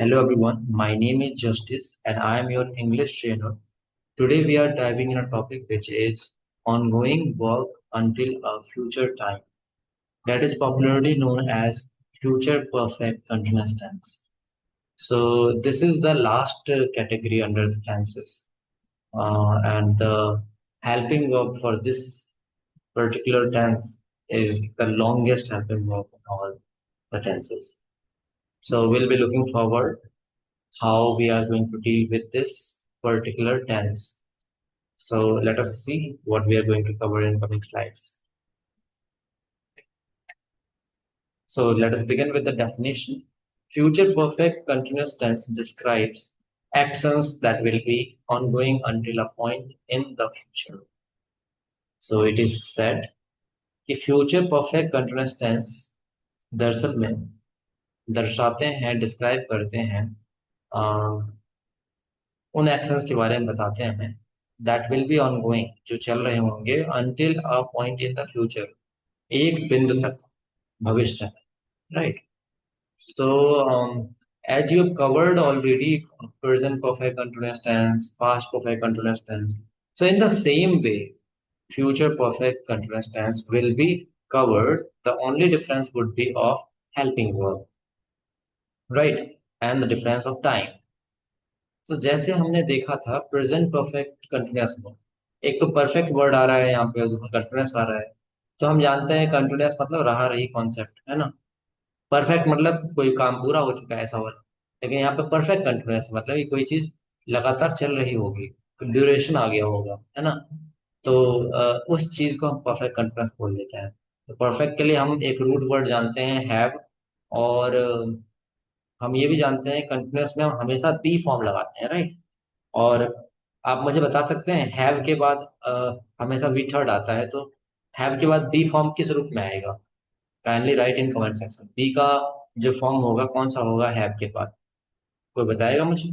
Hello everyone, my name is Justice and I am your English trainer. Today we are diving in a topic which is ongoing work until a future time, that is popularly known as future perfect continuous tense. So this is the last category under the tenses, and the helping verb for this particular tense is the longest helping verb in all the tenses. So we'll be looking forward how we are going to deal with this particular tense. So let us see what we are going to cover in coming slides. So let us begin with the definition. Future perfect continuous tense describes actions that will be ongoing until a point in the future. So it is said कि future perfect continuous tense दरअसल में दर्शाते हैं describe करते हैं उन actions के बारे में बताते हैं हमें दैट विल बी ऑनगोइंग जो चल रहे होंगे until a point in the future एक बिंदु तक भविष्य में right so as you have covered already present perfect continuous tense past perfect continuous tense so in the same way future perfect continuous tense will be covered the only difference would be of helping verb right and the difference of time. तो जैसे हमने देखा था present perfect continuous में एक तो perfect word आ रहा है यहाँ पे दूसरा कंटिन्यूअस आ रहा है तो हम जानते हैं कंटिन्यूअस मतलब रहा रही कॉन्सेप्ट है ना परफेक्ट मतलब कोई काम पूरा हो चुका है ऐसा वाला लेकिन यहाँ पे परफेक्ट कंटिन्यूअस मतलब कि कोई चीज लगातार चल रही होगी ड्यूरेशन आ गया होगा है ना तो उस चीज को हम परफेक्ट कंटिन्यूअस बोल देते हैं तो परफेक्ट के लिए हम एक रूट वर्ड जानते हैं हैव और हम ये भी जानते हैं कंटिन्यूअस में हम हमेशा बी फॉर्म लगाते हैं राइट और आप मुझे बता सकते हैं हैव के बाद हमेशा वी थर्ड आता है तो हैव के बाद बी फॉर्म किस रूप में आएगा kindly write in comment section B का जो फॉर्म होगा कौन सा होगा हैव के बाद कोई बताएगा मुझे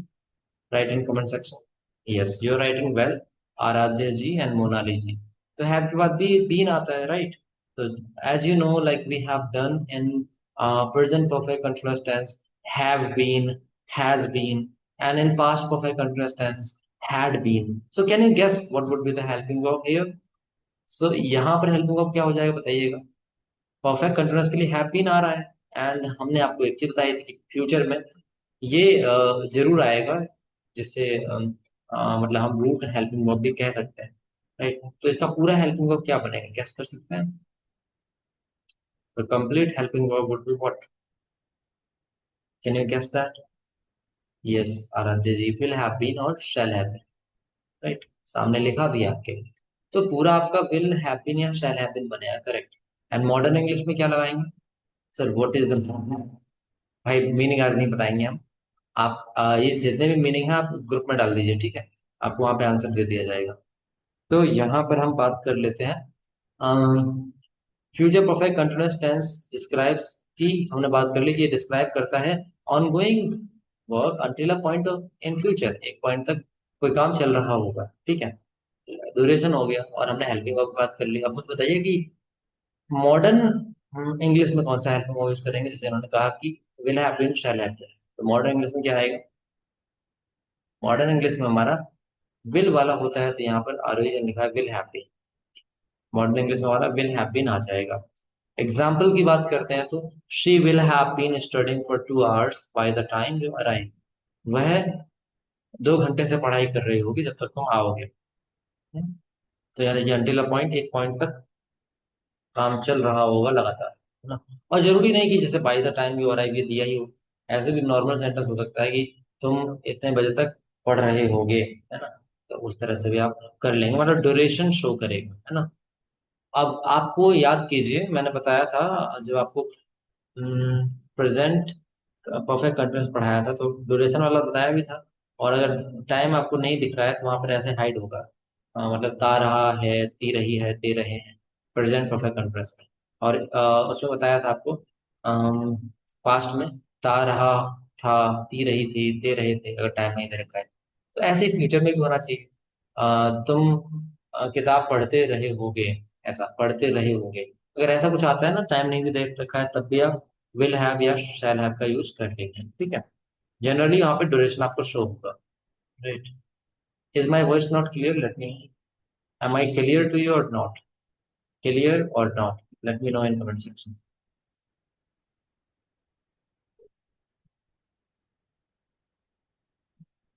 write in comment section yes you are writing well Aaradhya ji and Monali जी तो हैव के बाद भी बीन आता है राइट तो as you know like we have done in present perfect continuous tense have been has been and in past perfect continuous tense had been so can you guess what would be the helping verb here so यहाँ पर helping verb क्या हो जाएगा बताइएगा perfect continuous के लिए have been आ रहा है एंड हमने आपको एक चीज बताई थी कि फ्यूचर में ये जरूर आएगा जिससे मतलब हम रूट हेल्पिंग वर्ब भी कह सकते हैं राइट तो इसका पूरा हेल्पिंग वर्ब क्या बनेगा गेस कर सकते हैं the complete helping verb would be what can you guess that yes Aaradhya ji will have been और शैल हैव बीन राइट सामने लिखा भी है आपके तो पूरा आपका विल हैव बीन या शैल हैव बीन बनेगा करेक्ट एंड मॉडर्न इंग्लिश में क्या लगाएंगे सर व्हाट इज द भाई मीनिंग आज नहीं बताएंगे हम आप ये जितने भी मीनिंग है आप ग्रुप में डाल दीजिए ठीक है आपको वहां पे आंसर दे दिया जाएगा तो यहाँ पर हम बात कर लेते हैं future perfect continuous tense describes की हमने बात कर ली कि ये डिस्क्राइब करता है ongoing work until a point in future एक पॉइंट तक कोई काम चल रहा होगा ठीक है ड्यूरेशन हो गया और हमने हेल्पिंग वर्ब की बात कर ली अब मुझे बताइए कि मॉडर्न इंग्लिश में कौन सा हेल्पिंग वर्ब यूज करेंगे जैसे उन्होंने कहा कि will have been shall have been तो मॉडर्न इंग्लिश में क्या आएगा मॉडर्न इंग्लिश में हमारा विल वाला होता है तो यहाँ पर ऑरिजिन लिखा है will have been modern English में हमारा विल हैव बीन आ जाएगा एग्जाम्पल की बात करते हैं तो she will have been studying for 2 hours by the time you arrive वह 2 घंटे से पढ़ाई कर रही होगी जब तक तुम आओगे तो यानी कि अंटिल अ पॉइंट एक पॉइंट तक काम चल रहा होगा लगातार है ना और जरूरी नहीं कि जैसे bye the time you arrive ये दिया ही हो ऐसे भी नॉर्मल सेंटेंस हो सकता है कि तुम इतने बजे तक पढ़ रहे होगे है ना तो उस तरह से भी आप कर लेंगे मतलब ड्यूरेशन शो करेगा है ना अब आपको याद कीजिए मैंने बताया था जब आपको प्रेजेंट परफेक्ट कंटिन्यूअस पढ़ाया था तो ड्यूरेशन वाला बताया भी था और अगर टाइम आपको नहीं दिख रहा है तो वहां पर ऐसे हाइड होगा मतलब ता रहा है ती रही है दे रहे हैं प्रेजेंट परफेक्ट कंटिन्यूअस में और उसमें बताया था आपको पास्ट में ता रहा था ती रही थी दे रहे थे अगर टाइम नहीं दे रखा है तो ऐसे ही फ्यूचर में भी होना चाहिए तुम किताब पढ़ते रहे होगे ऐसा पढ़ते रहे होगे अगर ऐसा कुछ आता है ना टाइम नहीं भी दे रखा है तब भी आप विल हैव या शैल हैव का यूज कर लेंगे ठीक है जनरली यहाँ पे ड्यूरेशन आपको शो होगा, right? Is my voice not clear? Let me, am I clear to you or not? Clear or not? Let me know in comment section.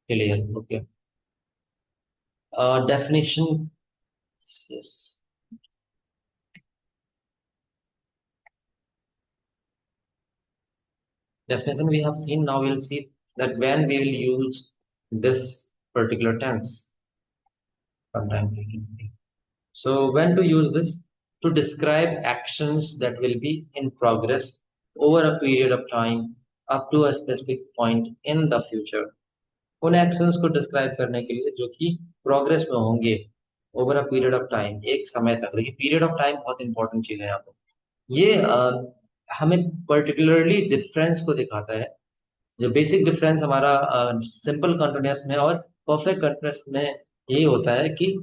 Clear, okay. Definition. Yes. Definition we have seen. Now we'll see that when we will use this particular tense. Sometime taking. So when to use this? To describe actions that will be in progress over a period of time up to a specific point in the future. उन actions को describe करने के लिए जो कि progress में होंगे over a period of time, एक समय तक. देखिए, पीरियड ऑफ टाइम बहुत इंपॉर्टेंट चीज है यहाँ पे. ये हमें पर्टिकुलरली डिफरेंस को दिखाता है. जो बेसिक डिफरेंस हमारा सिंपल कंटिन्यूअस में और परफेक्ट कंटिन्यूअस में यही होता है कि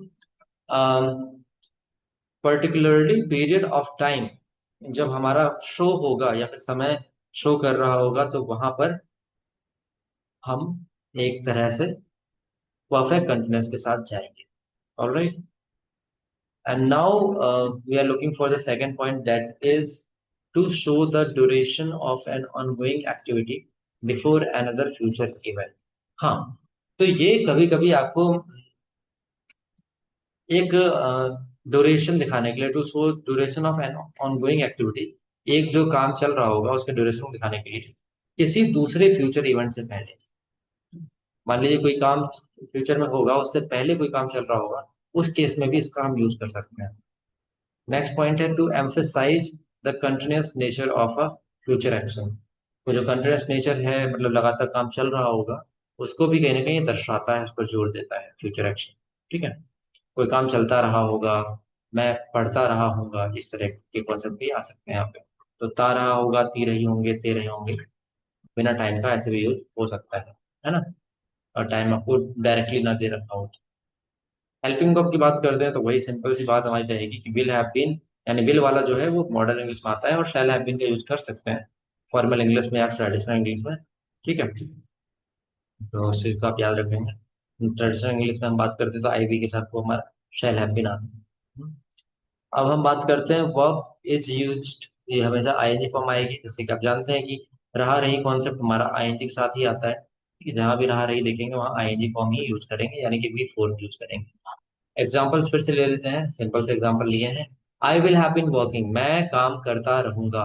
पर्टिकुलरली पीरियड ऑफ टाइम जब हमारा शो होगा या फिर समय शो कर रहा होगा, तो वहां पर हम एक तरह से परफेक्ट कंटिन्यूअस के साथ जाएंगे. Alright. And now we are looking for the second point, that is to show the duration of an ongoing activity before another future event. हाँ, तो ये कभी कभी आपको एक ड्यूरेशन दिखाने के लिए, to show duration of an ongoing activity, एक जो काम चल रहा होगा उसके ड्यूरेशन को दिखाने के लिए किसी दूसरे फ्यूचर इवेंट से पहले. मान लीजिए कोई काम फ्यूचर में होगा, उससे पहले कोई काम चल रहा होगा, उस केस में भी इसका हम यूज कर सकते हैं. नेक्स्ट पॉइंट है to emphasise the continuous nature of a future action. तो जो कंटिन्यूअस नेचर है, मतलब लगातार काम चल रहा होगा, उसको भी कहीं ना कहीं दर्शाता है, उसको जोड़ देता है फ्यूचर एक्शन. ठीक है. कोई काम चलता रहा होगा, मैं पढ़ता रहा हूँगा, इस तरह के कॉन्सेप्ट भी आ सकते हैं यहाँ पे. तो ता रहा होगा, ती रही होंगे, ते रहे होंगे, बिना टाइम का ऐसे भी यूज हो सकता है ना? और टाइम आपको डायरेक्टली ना दे रखा हो. हेल्पिंग वर्ब की बात करते हैं तो वही सिंपल सी बात हमारी रहेगी कि विल हैव बीन, यानी विल वाला जो है वो मॉडर्न इंग्लिश में आता है, और शैल हैव बीन का यूज कर सकते हैं फॉर्मल इंग्लिश में या ट्रेडिशनल इंग्लिश में. ठीक है, तो उस चीज को आप याद रखेंगे. ट्रेडिशनल इंग्लिश में हम बात करते हैं तो आईवी के साथ वो हमारा शैल हैव बीन आता है. अब हम बात करते हैं वर्ब इज यूज्ड. ये हमेशा आईएनजी फॉर्म आएगी, जैसे कि आप जानते हैं कि रहा रही कॉन्सेप्ट हमारा आईएनजी के साथ ही आता है. कि जहां भी रहा रही देखेंगे वहां आईएनजी फॉर्म ही यूज करेंगे, यानी कि वी फोर यूज करेंगे. एग्जाम्पल्स फिर से ले लेते हैं, सिंपल से एग्जाम्पल लिए हैं. I will have been working, मैं काम करता रहूंगा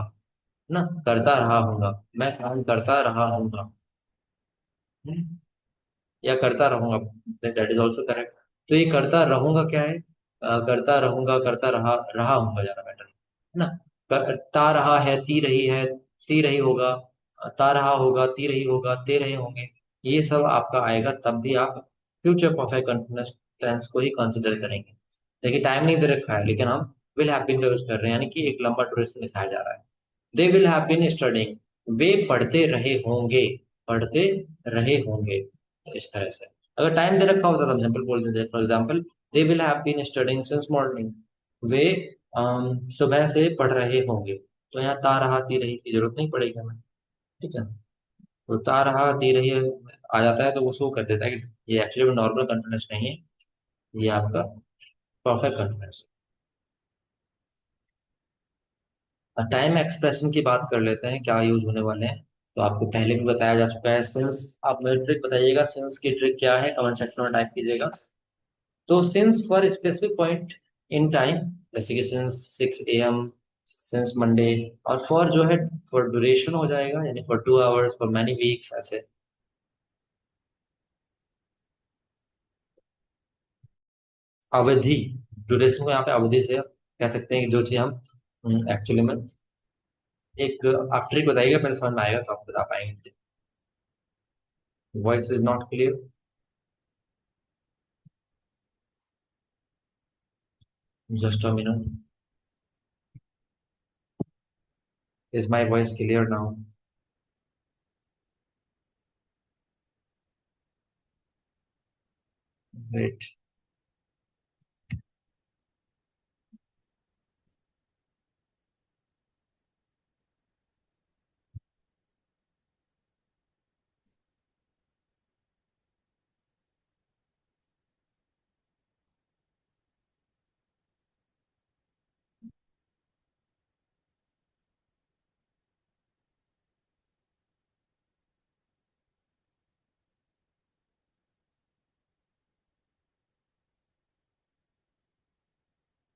ना, करता रहा हूंगा, मैं काम करता रहा हूंगा. हम्म, या करता रहूंगा, दैट इज ऑल्सो करेक्ट. तो ये करता रहूंगा क्या है? करता रहूंगा, करता रहा रहा हूंगा ज्यादा बेटर है ना. ता रहा है, ती रही होगा, ता रहा होगा, ती रही होगा, ते रहे होंगे. ये सब आपका आएगा तब भी आप फ्यूचर परफेक्ट कंटिन्यूअस टेंस को ही कंसिडर करेंगे. देखिए, टाइम नहीं दे रखा है, लेकिन हम विल हैव बीन का यूज कर रहे हैं, यानी कि एक लंबा ड्यूरेशन दिखाया जा रहा है. They will have been studying, वे पढ़ते रहे होंगे, पढ़ते रहे होंगे. तो इस तरह से अगर टाइम दे रखा होता तो हम सिंपल बोल देते. For example, they will have been studying since morning, वे सुबह से पढ़ रहे होंगे. तो यहाँ ता रहा ती रही की जरूरत नहीं पड़ेगी हमें. ठीक है. तो ता रहा ती रही आ जाता है तो वो शो कर देता है कि ये एक्चुअली नॉर्मल कंटिन्यूस नहीं है, ये आपका परफेक्ट कंटिन्यूस. टाइम एक्सप्रेशन की बात कर लेते हैं, क्या यूज होने वाले हैं. तो आपको पहले भी बताया जा चुका है सिंस. आप मुझे ट्रिक बताइएगा, सिंस की ट्रिक क्या है, कमेंट सेक्शन में टाइप कीजिएगा. तो since for specific point in time, जैसे कि सिंस 6 AM, सिंस मंडे. और फॉर जो है फॉर ड्यूरेशन हो जाएगा, यानी for 2 hours, for many weeks, ऐसे. अवधि, ड्यूरेशन को यहाँ पे अवधि से कह सकते हैं कि जो चीज हम एक्चुअली में एक, आप ट्रिक बताइएगा पहले समझ में आएगा तो आप बता पाएंगे. Voice is not clear. Just a minute. Is my voice clear now? Great.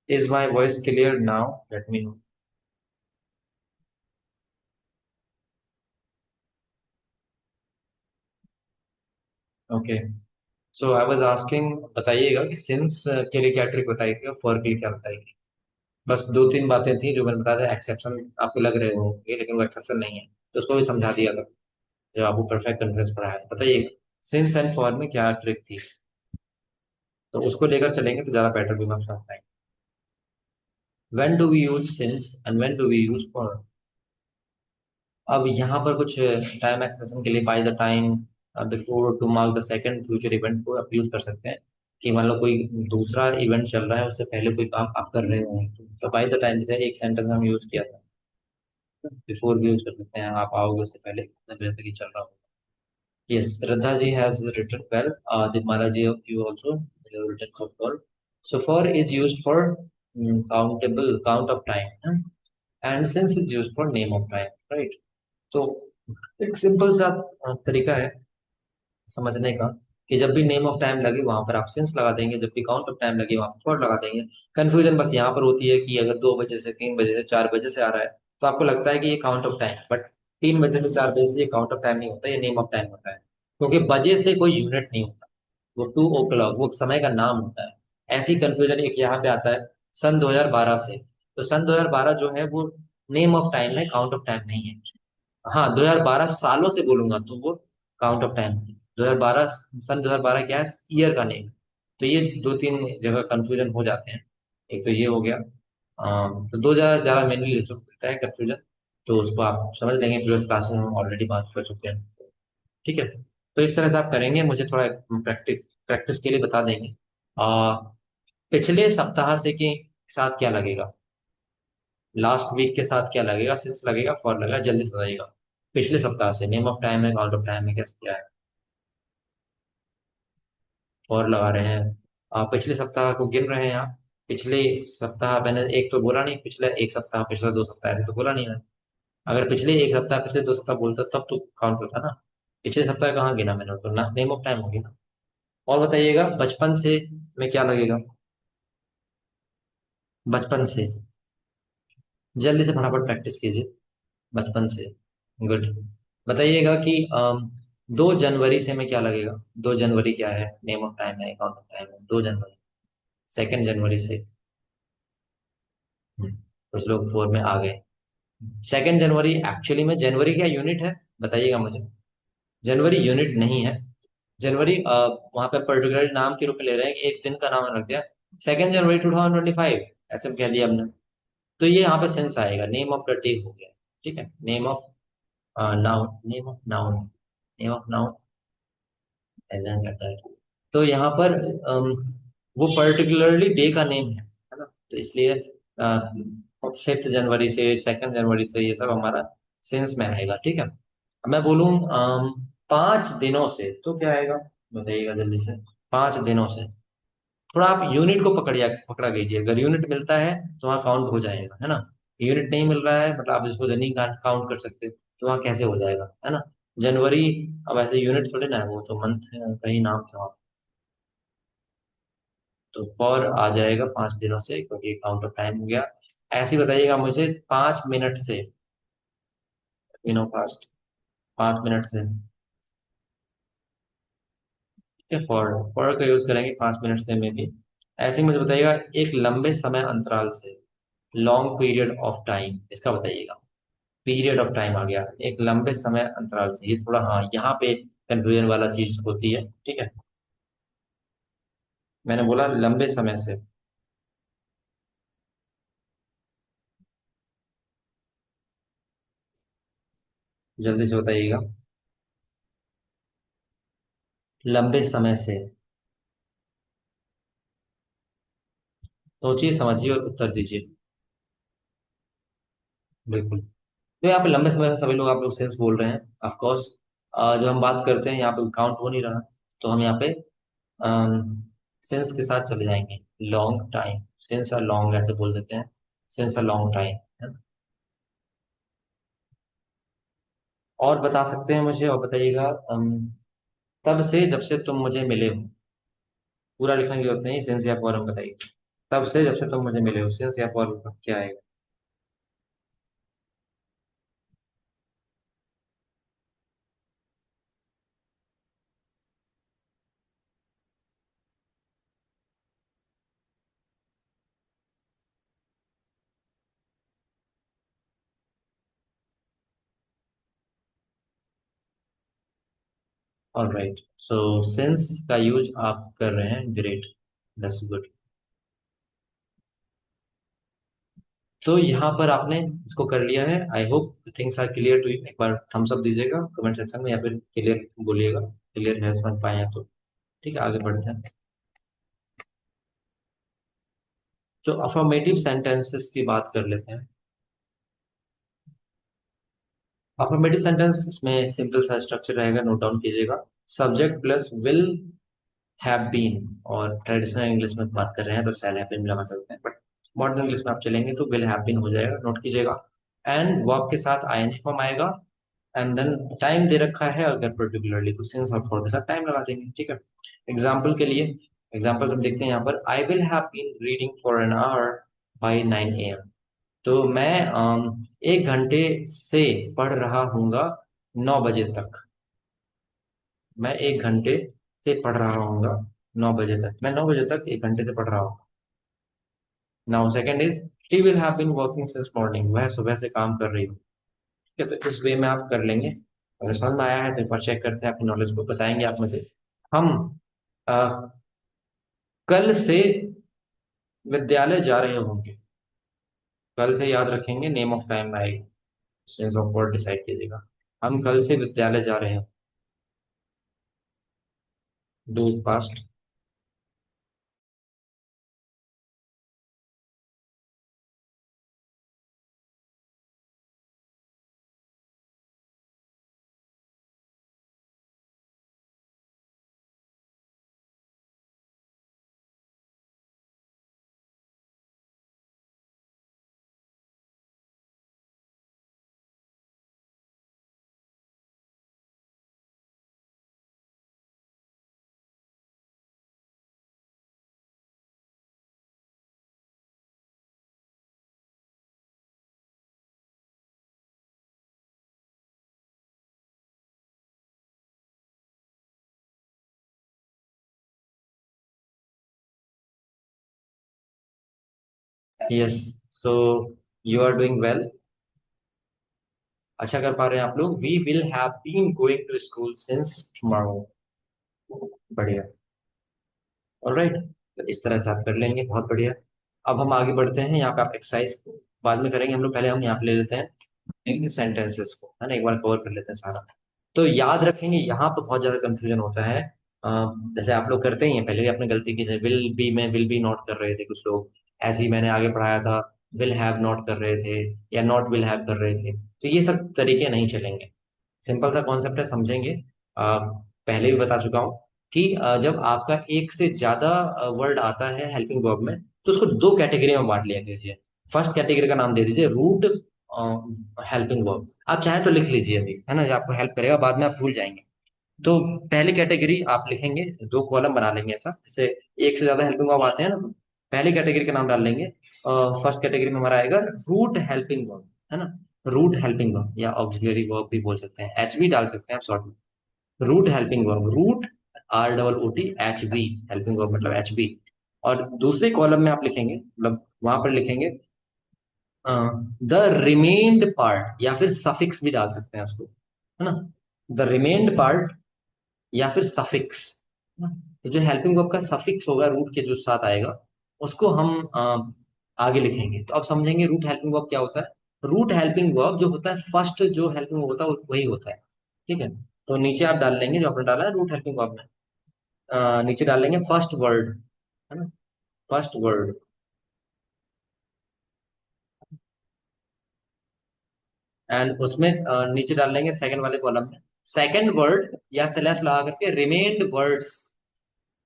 Is my voice clear now? Late me no. Okay. So I was asking, बताइएगा कि सिंस के लिए क्या ट्रिक बताई थी और फॉर के लिए क्या बताई थी. बस दो तीन बातें थी जो मैंने बताया था, एक्सेप्शन आपको लग रहे होंगे लेकिन वो एक्सेप्शन नहीं है, तो उसको भी समझा दिया था जब आपको परफेक्ट कॉन्फ्रेंस पढ़ा है. बताइए सिंस एंड फॉर में क्या ट्रिक थी, तो उसको लेकर चलेंगे तो ज्यादा बेटर भी हम समझ पाएंगे. When do we use since and when do we use for. अब यहाँ पर कुछ टाइम एक्सप्रेशन के लिए by the time, before, to mark the second future event को आप यूज कर सकते हैं. कि मान लो कोई दूसरा इवेंट चल रहा है, उससे पहले कोई काम आप कर रहे हो, तो बाय द टाइम, जैसे एक सेंटेंस में हम यूज किया था, बिफोर भी यूज कर सकते हैं, आप आओगे उससे पहले कितने बजे तक ये चल रहा होगा. Yes, Shraddha ji has written well. Deepmala ji, you also you have written for. So for is used for countable count of time, and since is used for name of time, right? तो एक सिंपल सा तरीका है समझने का, कि जब भी नेम ऑफ टाइम लगे वहां पर आप सिंस लगा देंगे, जब भी काउंट ऑफ टाइम लगे वहां पर फॉर लगा देंगे. कंफ्यूजन बस यहाँ पर होती है कि अगर 2 बजे से 3 बजे से 4 बजे से आ रहा है, तो आपको लगता है कि ये काउंट ऑफ टाइम, बट 3 बजे से 4 बजे से ये काउंट ऑफ टाइम नहीं होता, ये नेम ऑफ टाइम होता है. क्योंकि बजे से कोई यूनिट नहीं होता, वो 2 o'clock वो समय का नाम होता है. ऐसी कंफ्यूजन एक यहाँ पे आता है, सन 2012 से. तो सन 2012 जो है वो नेम ऑफ टाइम है, काउंट ऑफ टाइम नहीं है. हाँ, 2012 सालों से बोलूंगा तो वो काउंट ऑफ टाइम. 2012, सन 2012 क्या है, ईयर का नेम. तो ये दो तीन जगह कंफ्यूजन हो जाते हैं. एक तो ये हो गया. तो दो जगह ज्यादा मेनली हो सकता है कंफ्यूजन. तो उसको आप समझ लेंगे, प्रीवियस क्लास में हम ऑलरेडी बात कर चुके हैं. ठीक है. तो इस तरह से आप करेंगे, मुझे थोड़ा प्रैक्टिस प्रैक्टिस के लिए बता देंगे. आ, पिछले सप्ताह से के साथ क्या लगेगा, लास्ट वीक के साथ क्या लगेगा, सिंस लगेगा, फॉर लगेगा, जल्दी से बताइएगा. पिछले सप्ताह से नेम ऑफ टाइम है, काउंट ऑफ टाइम है, कैसे क्या है. फॉर लगा रहे हैं. आप पिछले सप्ताह को गिन रहे हैं आप. पिछले सप्ताह मैंने एक तो बोला नहीं, पिछले एक सप्ताह, पिछले 2 सप्ताह, ऐसे तो बोला नहीं मैं. अगर पिछले एक सप्ताह, पिछले 2 सप्ताह बोलता तब तो काउंट होता ना. पिछले सप्ताह कहाँ गिना मैंने, तो ना नेम ऑफ टाइम होगी ना. और बताइएगा बचपन से में क्या लगेगा, बचपन से. जल्दी से फटाफट प्रैक्टिस कीजिए. बचपन से. गुड. बताइएगा कि 2 जनवरी से में क्या लगेगा. 2 जनवरी क्या है, नेम ऑफ टाइम है, काउंट ऑफ टाइम है. 2 जनवरी. सेकेंड जनवरी से. कुछ लोग फोर में आ गए. सेकेंड जनवरी एक्चुअली में जनवरी क्या यूनिट है, बताइएगा मुझे. जनवरी यूनिट नहीं है. जनवरी वहां पे पर्टिकुलर नाम के रूप में ले रहे हैं, कि एक दिन का नाम रख दिया, 2 जनवरी 2025, ऐसे कह दिया हमने. तो ये यहाँ पे सेंस आएगा, नेम ऑफ द डे हो गया. ठीक है, name of noun, name of noun, name of noun exam करता है. तो यहाँ पर वो पर्टिकुलरली डे का नेम है ना, तो इसलिए 5th जनवरी से, 2nd जनवरी से, ये सब हमारा सेंस में आएगा. ठीक है. अब मैं बोलूँ 5 दिनों से, तो क्या आएगा, बताइएगा जल्दी से. 5 दिनों से. थोड़ा आप यूनिट को पकड़ा कीजिए, अगर यूनिट मिलता है तो वहाँ काउंट हो जाएगा, है ना. यूनिट नहीं मिल रहा है, मतलब आप इसको नहीं काउंट कर सकते, तो वहाँ कैसे हो जाएगा, है ना. जनवरी, अब ऐसे यूनिट थोड़े ना है, वो तो मंथ का ही नाम था. तो फॉर आ जाएगा 5 दिनों से, क्योंकि काउंट ऑफ टाइम हो गया. ऐसे ही बताइएगा मुझे 5 मिनट से, फास्ट. 5 मिनट से. ठीक है, फॉर का यूज करेंगे 5 मिनट से में भी. ऐसे ही मुझे बताइएगा एक लंबे समय अंतराल से, लॉन्ग पीरियड ऑफ टाइम, इसका बताइएगा. पीरियड ऑफ टाइम आ गया, एक लंबे समय अंतराल से, ये थोड़ा हाँ यहाँ पे कंफ्यूजन वाला चीज होती है. ठीक है. मैंने बोला लंबे समय से. जल्दी से बताइएगा. लंबे समय से. सोचिए समझिए और उत्तर दीजिए. बिल्कुल. तो यहाँ पे लंबे समय से सभी लोग, आप लोग सेंस बोल रहे हैं, ऑफ कोर्स. जब हम बात करते हैं यहाँ पे काउंट हो नहीं रहा, तो हम यहाँ पे सेंस के साथ चले जाएंगे. Long time, sense a long ऐसे बोल देते हैं. सेंस अ लॉन्ग टाइम, है ना. और बता सकते हैं मुझे, और बताइएगा तब से, जब से तुम मुझे मिले हो. पूरा लिखने की जरूरत नहीं, सेंस या फॉर्म बताइए. तब से, जब से तुम मुझे मिले हो, सिंस या फॉर क्या आएगा? ऑलराइट, सो सिंस का यूज आप कर रहे हैं, ग्रेट, दैट्स गुड। तो यहाँ पर आपने इसको कर लिया है। I hope things are clear to you. एक बार थम्स अप दीजिएगा कमेंट सेक्शन में, या फिर क्लियर बोलिएगा, क्लियर है, समझ पाए हैं तो। ठीक है, आगे बढ़ते हैं। तो अफर्मेटिव सेंटेंसेस की बात कर लेते हैं। अफर्मेटिव सेंटेंस इसमें सिंपल सा स्ट्रक्चर रहेगा, नोट डाउन कीजिएगा। Subject plus will have been, और ट्रेडिशनल इंग्लिश में बात कर रहे हैं तो शैल हैव बीन लगा सकते हैं, बट मॉडर्न इंग्लिश में आप चलेंगे तो विल हैव बीन हो जाएगा, नोट कीजिएगा। एंड वर्ब के साथ आईएनजी फॉर्म आएगा। एंड देन टाइम दे रखा है अगर पर्टिकुलरली, तो सिंस और फॉर के साथ टाइम लगा देंगे। ठीक है, एग्जाम्पल के लिए, एग्जाम्पल हम देखते हैं यहाँ पर। I will have been reading for an hour by 9 AM। तो मैं 1 घंटे से पढ़ रहा हूँगा 9 बजे तक। मैं 1 घंटे से पढ़ रहा हूँगा 9 बजे तक। मैं 9 बजे तक 1 घंटे से पढ़ रहा हूँ। Now second is, she will have been working since morning. वह सुबह से काम कर रही हो। ठीक है, तो इस वे में आप कर लेंगे। अगर समझ में आया है तो एक बार चेक करते हैं, अपनी नॉलेज को बताएंगे आप मुझे। हम अ, कल से विद्यालय जा रहे होंगे। कल से याद रखेंगे, नेम ऑफ टाइम आएगी, सेंस ऑफ वर्ड डिसाइड कीजिएगा। हम कल से विद्यालय जा रहे हैं। Do past. Yes, so you are doing well, अच्छा कर पा रहे हैं आप लोग। We will have been going to school since tomorrow. बढ़िया। ऑलराइट, तो इस तरह से आप कर लेंगे, बहुत बढ़िया। अब हम आगे बढ़ते हैं। यहाँ पे आप एक्सरसाइज बाद में करेंगे हम लोग, पहले हम यहाँ पे ले लेते हैं सेंटेंसेस को, है ना, एक बार कवर कर लेते हैं सारा। तो याद रखेंगे, यहाँ पे बहुत ज्यादा कंफ्यूजन होता है। जैसे आप लोग करते ही हैं, पहले भी आपने गलती की, जैसे विल बी में विल बी नॉट कर रहे थे कुछ लोग, ऐसे ही मैंने आगे पढ़ाया था, विल हैव नॉट कर रहे थे, या नॉट विल हैव कर रहे थे। तो ये सब तरीके नहीं चलेंगे। सिंपल सा कॉन्सेप्ट है, समझेंगे। पहले भी बता चुका हूँ कि जब आपका एक से ज्यादा वर्ड आता है हेल्पिंग वर्ब में, तो उसको दो कैटेगरी में बांट लिया कीजिए। फर्स्ट कैटेगरी का नाम दे दीजिए रूट हेल्पिंग वर्ब। आप चाहे तो लिख लीजिए अभी, है ना, जो आपको हेल्प करेगा, बाद में आप भूल जाएंगे। तो पहली कैटेगरी आप लिखेंगे, दो कॉलम बना लेंगे ऐसा, जैसे एक से ज्यादा हेल्पिंग वर्ब आते हैं ना, तो पहली कैटेगरी का नाम डाल लेंगे। फर्स्ट कैटेगरी में हमारा आएगा रूट हेल्पिंग वर्ब, है ना, रूट हेल्पिंग वर्ब, या ऑक्सिलरी वर्ब भी बोल सकते हैं, एच भी डाल सकते हैं आप शॉर्ट में। Root helping verb, root, ROOT HB, helping verb मतलब HB। और दूसरे कॉलम में आप लिखेंगे, मतलब वहां पर लिखेंगे द रिमेन्ड पार्ट, या फिर सफिक्स भी डाल सकते हैं उसको, है ना, द रिमेन्ड पार्ट या फिर सफिक्स। तो जो हेल्पिंग वर्ब का सफिक्स होगा रूट के जो साथ आएगा, उसको हम आगे लिखेंगे। तो अब समझेंगे रूट हेल्पिंग वर्ब क्या होता है। रूट हेल्पिंग वर्ब जो होता है, फर्स्ट जो हेल्पिंग वर्ब होता है वही होता है। ठीक है, तो नीचे आप डाल लेंगे जो आपने डाला है रूट हेल्पिंग वर्ब में, नीचे डाल लेंगे फर्स्ट वर्ड, है ना, फर्स्ट वर्ड। एंड उसमें नीचे डाल लेंगे सेकंड वाले कॉलम में सेकंड वर्ड, या स्लैश लगा करके रिमेन्ड वर्ड्स।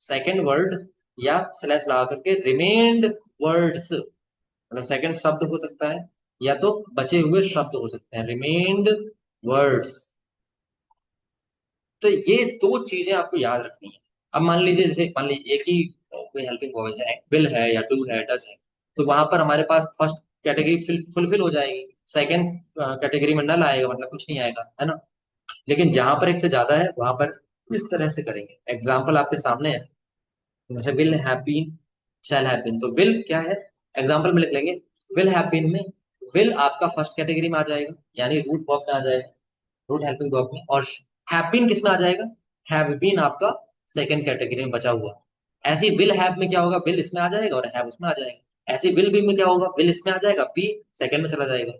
सेकंड वर्ड या स्लैश लगा करके रिमेन्ड वर्ड्स, मतलब सेकंड शब्द हो सकता है, या तो बचे हुए शब्द हो सकते हैं, रिमेन्ड वर्ड्स। तो ये दो चीजें आपको याद रखनी है। अब मान लीजिए, जैसे मान लीजिए एक ही कोई हेल्पिंग वर्ब है, विल है या डू है, डज है, तो वहां पर हमारे पास फर्स्ट कैटेगरी फुलफिल हो जाएगी। सेकंड कैटेगरी में नल आएगा, मतलब कुछ नहीं आएगा, है ना। लेकिन जहां पर एक से ज्यादा है वहां पर इस तरह से करेंगे। एग्जाम्पल आपके सामने है, जैसे will have been, shall have been, तो विल क्या है, एग्जाम्पल में लिख लेंगे। विल हैव बीन में विल आपका फर्स्ट कैटेगरी में आ जाएगा, यानी रूट वर्ब में आ जाएगा, रूट हेल्पिंग वर्ब में। और हैव बीन किस में आ जाएगा, हैव बीन आपका सेकंड कैटेगरी में बचा हुआ। ऐसे विल हैव में क्या होगा, विल इसमें आ जाएगा और हैव उसमें आ जाएगा। ऐसे विल बी में क्या होगा, विल इसमें आ जाएगा, बी सेकंड में चला जाएगा।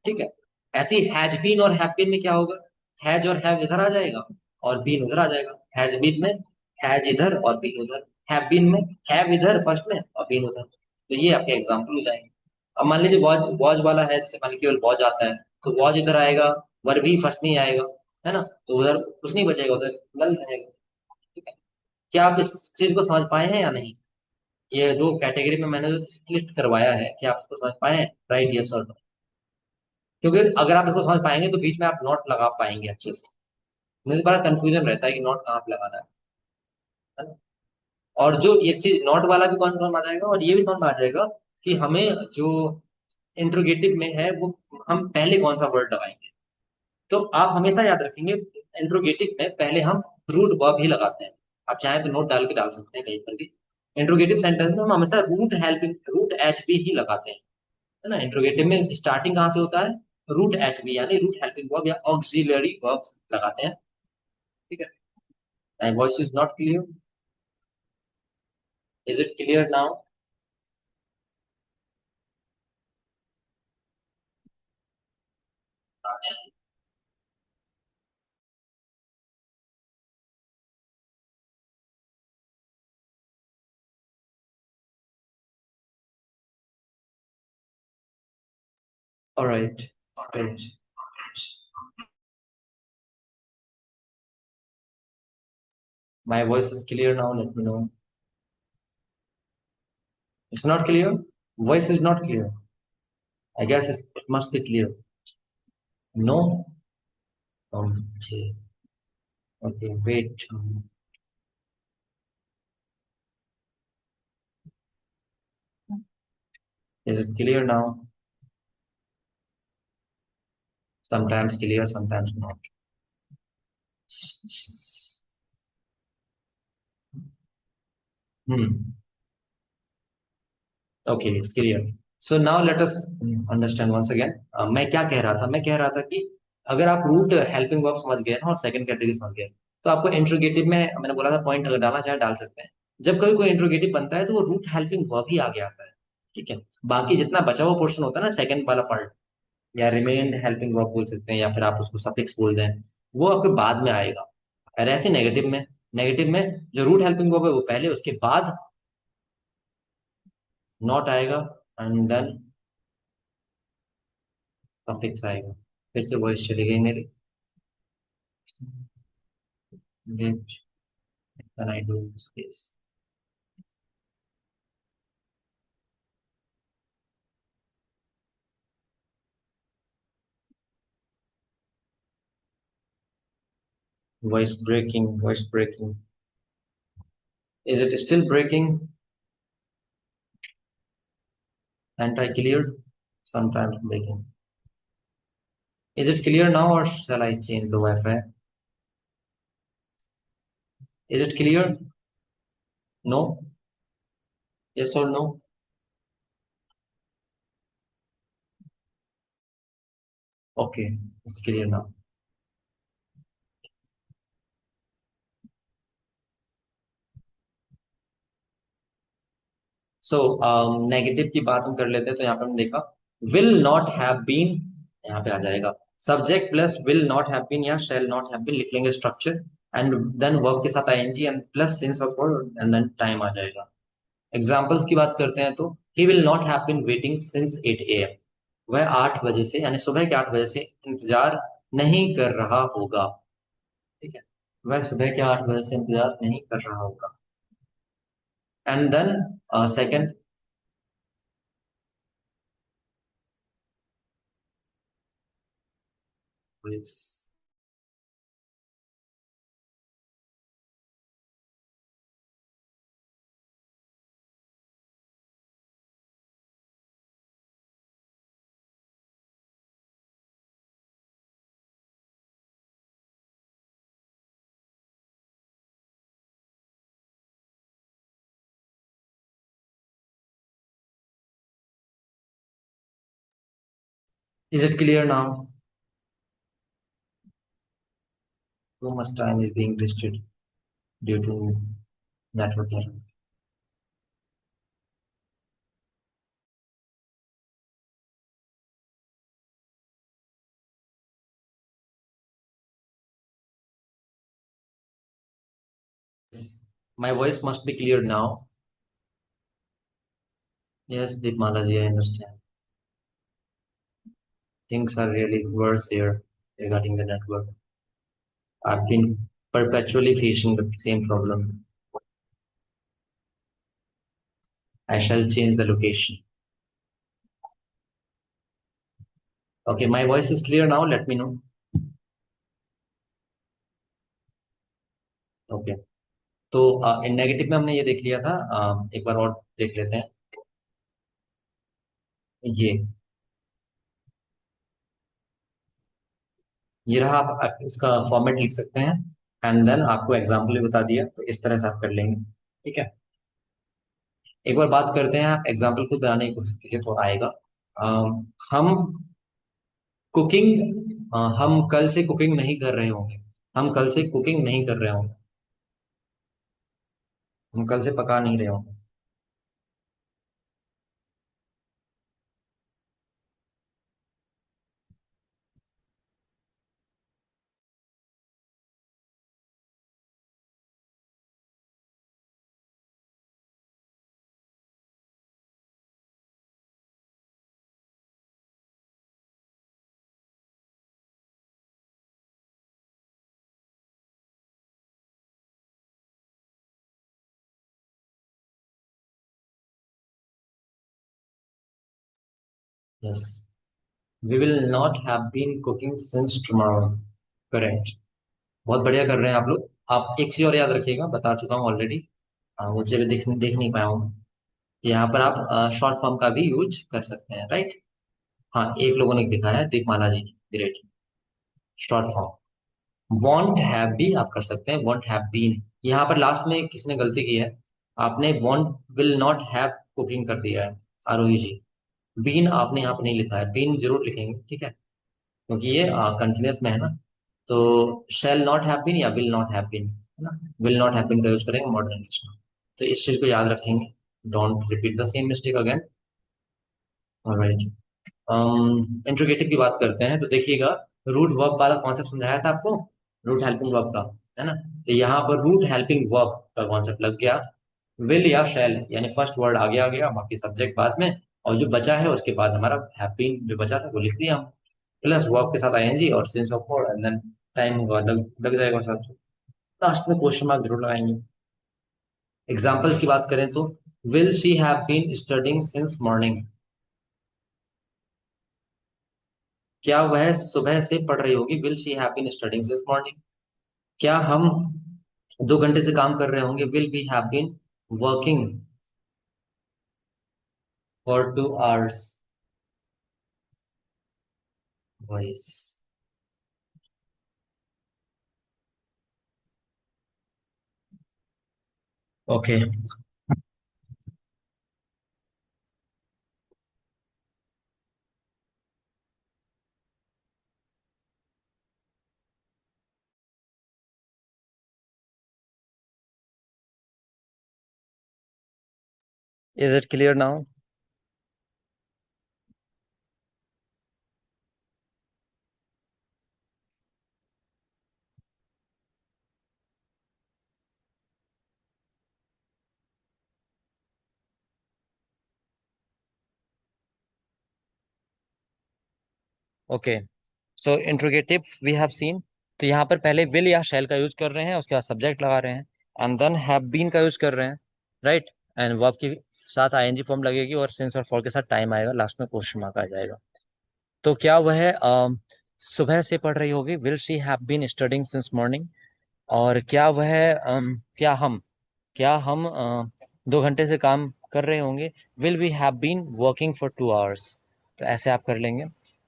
ठीक है। ऐसे ही हैज बीन और हैव बीन में क्या होगा, हैज और हैव इधर आ जाएगा और बीन उधर आ जाएगा। हैज बीन में हैज इधर और बीन उधर, हैव बीन में हैव इधर फर्स्ट में और बीन उधर। तो ये आपके एग्जाम्पल हो जाएंगे। अब मान लीजिए वॉज, वॉज वाला है, जैसे मान लीजिए केवल वॉज आता है, तो वॉज इधर आएगा, वर भी फर्स्ट में ही आएगा, है ना, तो उधर कुछ नहीं बचेगा, उधर नल रहेगा। ठीक है। क्या आप इस चीज को समझ पाए हैं या नहीं? ये दो कैटेगरी में मैंने जो स्प्लिट करवाया है, क्या आप इसको समझ पाए हैं, राइट, यस और नो? क्योंकि अगर आप इसको समझ पाएंगे तो बीच में आप नोट लगा पाएंगे अच्छे से। मुझे बड़ा कंफ्यूजन रहता है कि नोट कहाँ पे लगाना है ना। और जो एक चीज नोट वाला भी कौन समझ में आ जाएगा, और ये भी समझ में आ जाएगा कि हमें जो इंट्रोगेटिव में है वो हम पहले कौन सा वर्ड लगाएंगे। तो आप हमेशा याद रखेंगे, इंट्रोगेटिव में पहले हम रूट वर्ब ही लगाते हैं। आप चाहें तो नोट डाल के डाल सकते हैं कहीं पर भी। इंट्रोगेटिव सेंटेंस में हम हमेशा root helping, root H B ही लगाते हैं, है ना। इंट्रोगेटिव में स्टार्टिंग कहाँ से होता है, रूट एच बी यानी रूट हेल्पिंग वर्ब या ऑक्सिलरी वर्ब्स लगाते हैं। ठीक है। My voice is not clear. Is it clear now? All right. Great. My voice is clear now. Let me know. It's not clear. Voice is not clear. I guess it must be clear. No. Okay. Okay. Wait. Is it clear now? Sometimes clear, sometimes not. Hmm. Okay, it's clear. So now let us understand once again. मैं क्या कह रहा था, मैं कह रहा था कि अगर आप रूट हेल्पिंग वर्ब समझ गए ना और सेकंड कैटेगरी समझ गए, तो आपको इंट्रोगेटिव में मैंने बोला था पॉइंट अगर डालना चाहे डाल सकते हैं। जब कभी कोई इंट्रोगेटिव बनता है तो वो रूट हेल्पिंग वर्ब ही आगे आता है। ठीक है। बाकी जितना बचा हुआ पोर्शन होता है ना, सेकंड वाला पार्ट, या रिमेन्ड हेल्पिंग वर्ब बोल सकते हैं, या फिर आप उसको सफिक्स बोल दें, वो आपके बाद में आएगा। और ऐसे नेगेटिव में, नेगेटिव में जो रूट हेल्पिंग वर्ब है वो पहले, उसके बाद नॉट आएगा, एंड देन सफिक्स आएगा। फिर से वॉइस चली गई मेरी। Get, then I do this case. Voice breaking, voice breaking. Is it still breaking? Anti-cleared? Sometimes breaking. Is it clear now or shall I change the Wi-Fi? Is it clear? No? Yes or no? Okay, it's clear now. So negative की बात हम कर लेते हैं, तो यहाँ पे हमने देखा विल नॉट हैव बीन, यहाँ पे आ जाएगा subject plus will not have been या शैल नॉट हैव बीन, लिख लेंगे स्ट्रक्चर, एंड देन वर्ब के साथ ING and plus since of word and then time आ जाएगा। एग्जाम्पल्स की बात करते हैं तो he will not have been waiting since 8 AM, वह 8 बजे से यानी सुबह के 8 बजे से इंतजार नहीं कर रहा होगा। ठीक है। वह सुबह के 8 बजे से इंतजार नहीं कर रहा होगा। And then second, Is it clear now? Too much time is being wasted due to network error. Yes. My voice must be clear now. Yes, Deepmala ji, I understand. Things are really worse here regarding the network. I've been perpetually facing the same problem. I shall change the location. Okay, my voice is clear now. Let me know. Okay, तो इन negative में हमने ये देख लिया था। एक बार और देख लेते हैं। ये रहा, आप इसका फॉर्मेट लिख सकते हैं। एंड देन आपको एग्जाम्पल भी बता दिया, तो इस तरह से आप कर लेंगे। ठीक है, एक बार बात करते हैं, आप एग्जाम्पल खुद बनाने की कोशिश कीजिए तो आएगा। हम कुकिंग, हम कल से कुकिंग नहीं कर रहे होंगे। हम कल से कुकिंग नहीं कर रहे होंगे। हम कल से पका नहीं रहे होंगे। Yes, we will not have been cooking since tomorrow. Correct. बहुत बढ़िया कर रहे हैं आप लोग। आप एक चीज और याद रखिएगा, बता चुका हूँ ऑलरेडी। मुझे भी देख नहीं पाया हूँ। यहाँ पर आप शॉर्ट फॉर्म का भी यूज कर सकते हैं, राइट। हाँ, एक लोगों ने दिखाया, दीपमाला जी ने, great. Short form want have भी आप कर सकते हैं, वॉन्ट हैव बीन। यहाँ पर लास्ट में किसने गलती की है, आपने want will not have cooking कर दिया है, आरोही जी। बीन आपने यहाँ पर नहीं लिखा है, बीन जरूर लिखेंगे, ठीक है, क्योंकि ये कंटिन्यूस में है ना। तो शैल नॉट हैव बीन या विल नॉट हैव बीन, है ना। विल नॉट हैव बीन का यूज करेंगे मॉडर्न इंग्लिश में। तो इस चीज को याद रखेंगे, don't repeat the same mistake again. Alright, interrogative की बात करते हैं, तो देखिएगा, रूट वर्ब वाला कॉन्सेप्ट समझाया था आपको, रूट हेल्पिंग वर्ब का, है ना। तो यहाँ पर रूट हेल्पिंग वर्ब का कॉन्सेप्ट लग गया। विल या शैल, यानी फर्स्ट वर्ड आगे आ गया, बाकी सब्जेक्ट बाद में, और जो बचा है उसके बाद हमारा हैव बीन जो बचा था वो लिख दिया हम, प्लस वर्ब के साथ आईएनजी और sense of word, and then time होगा, लग जाएगा सब। लास्ट में क्वेश्चन मार्क जरूर लगाएंगे। एग्जाम्पल की बात करें तो, will she have been studying since morning. क्या वह सुबह से पढ़ रही होगी, will she have been studying since morning. क्या हम 2 घंटे से काम कर रहे होंगे, will we have been working for 2 hours. Voice. Okay, is it clear now? Okay, so interrogative we have seen. तो यहाँ पर पहले विल या शैल का यूज कर रहे हैं, उसके बाद सब्जेक्ट लगा रहे हैं, एंड देन हैव बीन का यूज कर रहे हैं, राइट। एंड वर्ब के साथ आईएनजी फॉर्म लगेगी और सिंस और फॉर के साथ टाइम आएगा, लास्ट में क्वेश्चन मार्क आ जाएगा। तो क्या वह सुबह से पढ़ रही होगी, will she have been studying since morning. और क्या वह क्या हम 2 घंटे से काम कर रहे होंगे, will we have been working for 2 hours. तो ऐसे आप कर लेंगे।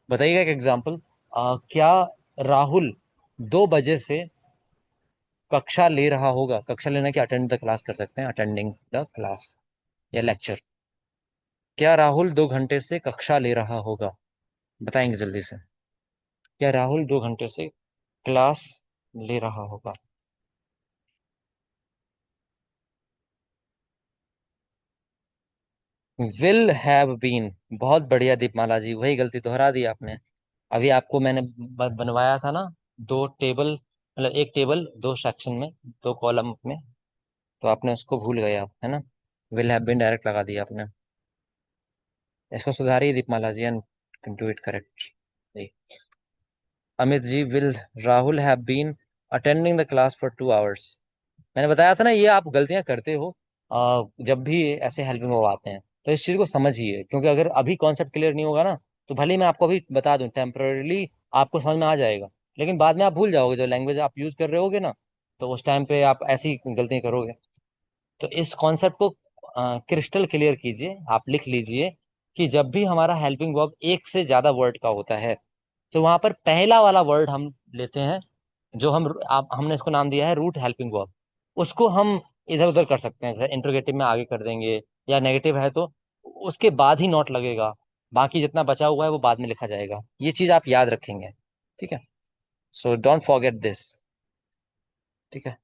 बताइएगा एक एग्जाम्पल, क्या राहुल 2 बजे से कक्षा ले रहा होगा। कक्षा लेना क्या, अटेंड द क्लास कर सकते हैं, अटेंडिंग द क्लास या लेक्चर। क्या राहुल 2 घंटे से कक्षा ले रहा होगा। बताएंगे जल्दी से। क्या राहुल 2 घंटे से क्लास ले रहा होगा? Will have been. बहुत बढ़िया दीपमाला जी, वही गलती दोहरा दी आपने। अभी आपको मैंने बनवाया था ना, दो टेबल, मतलब एक टेबल दो सेक्शन में, दो कॉलम में, तो आपने उसको भूल गए आप, है ना। विल हैव बीन डायरेक्ट लगा दिया आपने। इसको सुधारिए Deepmala ji and do it correct. Amit ji, will Rahul have been attending the class for 2 hours. मैंने बताया था ना, ये आप गलतियां करते हो जब भी ऐसे हेल्पिंग हो आते हैं। तो इस चीज को समझिए, क्योंकि अगर अभी कॉन्सेप्ट क्लियर नहीं होगा ना, तो भले ही मैं आपको अभी बता दूं टेम्पररीली, आपको समझ में आ जाएगा, लेकिन बाद में आप भूल जाओगे जो लैंग्वेज आप यूज कर रहे होगे ना, तो उस टाइम पे आप ऐसी गलतियां करोगे। तो इस कॉन्सेप्ट को क्रिस्टल क्लियर कीजिए, आप लिख लीजिए कि जब भी हमारा हेल्पिंग वर्ब एक से ज्यादा वर्ड का होता है, तो वहां पर पहला वाला वर्ड हम लेते हैं, जो हमने इसको नाम दिया है रूट हेल्पिंग वर्ब। उसको हम इधर उधर कर सकते हैं, जैसे इंट्रोगेटिव में आगे कर देंगे, या नेगेटिव है तो उसके बाद ही नॉट लगेगा। बाकी जितना बचा हुआ है वो बाद में लिखा जाएगा। ये चीज आप याद रखेंगे, ठीक है। सो डोंट फॉरगेट दिस, ठीक है।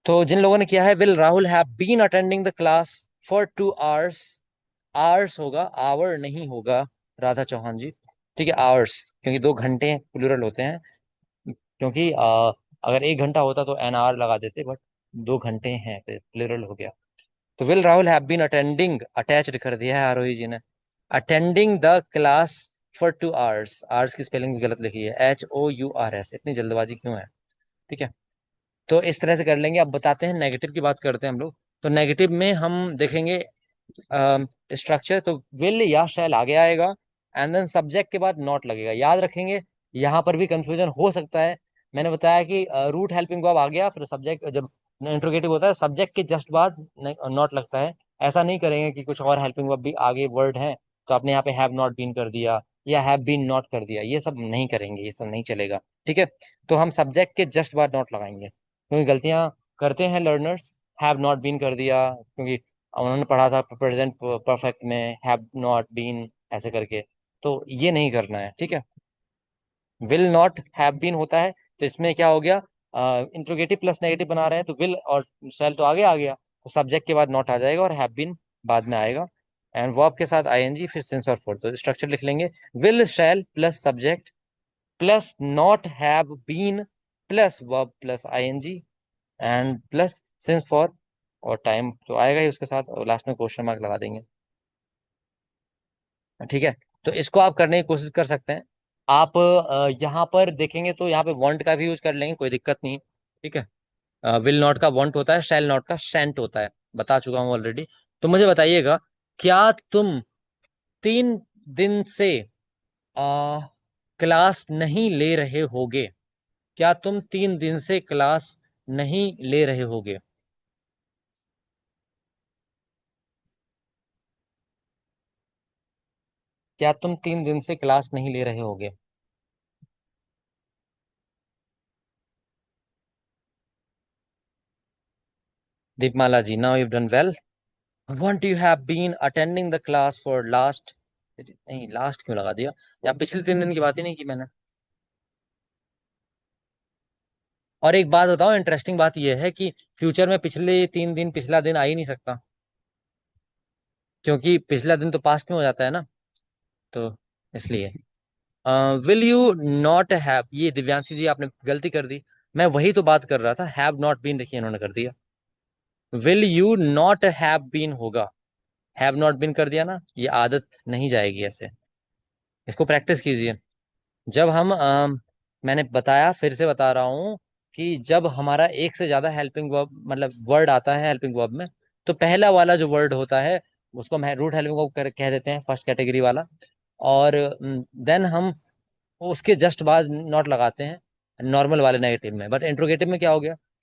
तो जिन लोगों ने किया है, will Rahul have been attending the class for 2 hours. Hours होगा, आवर नहीं होगा, राधा चौहान जी, ठीक है, आवर्स, क्योंकि 2 घंटे प्लूरल होते हैं। क्योंकि अगर 1 घंटा होता तो एन आवर लगा देते, बट 2 घंटे हैं, प्लूरल हो गया। तो will Rahul have been attending, attached कर दिया है आरोही जी ने, attending the class for 2 hours. Hours की स्पेलिंग भी गलत लिखी है, HOURS। इतनी जल्दबाजी क्यों है, ठीक है। तो इस तरह से कर लेंगे। अब बताते हैं, नेगेटिव की बात करते हैं हम लोग। तो नेगेटिव में हम देखेंगे स्ट्रक्चर, तो विल या शैल आगे आएगा, एंड देन सब्जेक्ट के बाद नॉट लगेगा। याद रखेंगे, यहाँ पर भी कंफ्यूजन हो सकता है। मैंने बताया कि रूट हेल्पिंग वर्ब आ गया, फिर सब्जेक्ट, जब इंट्रोगेटिव होता है सब्जेक्ट के जस्ट बाद नॉट लगता है। ऐसा नहीं करेंगे कि कुछ और हेल्पिंग वर्ब भी आगे वर्ड है तो आपने यहाँ पे हैव नॉट बीन कर दिया या हैव बीन नॉट कर दिया, ये सब नहीं करेंगे, ये सब नहीं चलेगा, ठीक है। तो हम सब्जेक्ट के जस्ट बाद नॉट लगाएंगे, क्योंकि गलतियां करते हैं लर्नर्स। हैव नॉट बीन कर दिया, क्योंकि उन्होंने पढ़ा था प्रेजेंट परफेक्ट में हैव नॉट बीन ऐसे करके, तो ये नहीं करना है, ठीक है। विल नॉट हैव बीन होता है, तो इसमें क्या हो गया, इंट्रोगेटिव प्लस नेगेटिव बना रहे हैं, तो विल और शैल तो आगे आ गया, तो सब्जेक्ट के बाद नॉट आ जाएगा और हैव बीन बाद में आएगा, एंड वर्ब के साथ आईएनजी, फिर सिंस और फॉर। तो स्ट्रक्चर लिख लेंगे, will shall plus subject plus not have been plus verb plus ING and plus since for, और टाइम तो आएगा ही उसके साथ, और लास्ट में क्वेश्चन मार्क लगा देंगे, ठीक है। तो इसको आप करने की कोशिश कर सकते हैं। आप यहाँ पर देखेंगे तो यहाँ पे वांट का भी यूज कर लेंगे, कोई दिक्कत नहीं, ठीक है। विल नॉट का वांट होता है, शैल नॉट का सेंट होता है, बता चुका हूँ ऑलरेडी। तो मुझे बताइएगा, क्या तुम 3 दिन से आ, क्लास नहीं ले रहे होगे? क्या तुम 3 दिन से क्लास नहीं ले रहे होगे? क्या तुम 3 दिन से क्लास नहीं ले रहे होगे? Deepmala ji, now you done well. Won't you have been attending the class for last, नहीं लास्ट क्यों लगा दिया, या पिछले 3 दिन की बात ही नहीं की मैंने। और एक बात बताओ, इंटरेस्टिंग बात यह है कि फ्यूचर में पिछले 3 दिन पिछला दिन आ ही नहीं सकता, क्योंकि पिछला दिन तो पास्ट में हो जाता है ना, तो इसलिए। विल यू नॉट हैव, ये दिव्यांशी जी आपने गलती कर दी, मैं वही तो बात कर रहा था, हैव नॉट बीन देखिए इन्होंने कर दिया। Will you not have been होगा, हैव नॉट बीन कर दिया ना, ये आदत नहीं जाएगी ऐसे, इसको प्रैक्टिस कीजिए। जब हम मैंने बताया, फिर से बता रहा हूँ, कि जब हमारा एक से ज्यादा हेल्पिंग वर्ब, मतलब वर्ड आता है हेल्पिंग वर्ब में, तो पहला वाला जो वर्ड होता है उसको हम रूट हेल्पिंग वर्ब कह देते हैं, फर्स्ट कैटेगरी वाला। और देन हम उसके जस्ट बाद नॉट लगाते हैं नॉर्मल वाले नेगेटिव में। बट इंट्रोगेटिव में क्या हो गया,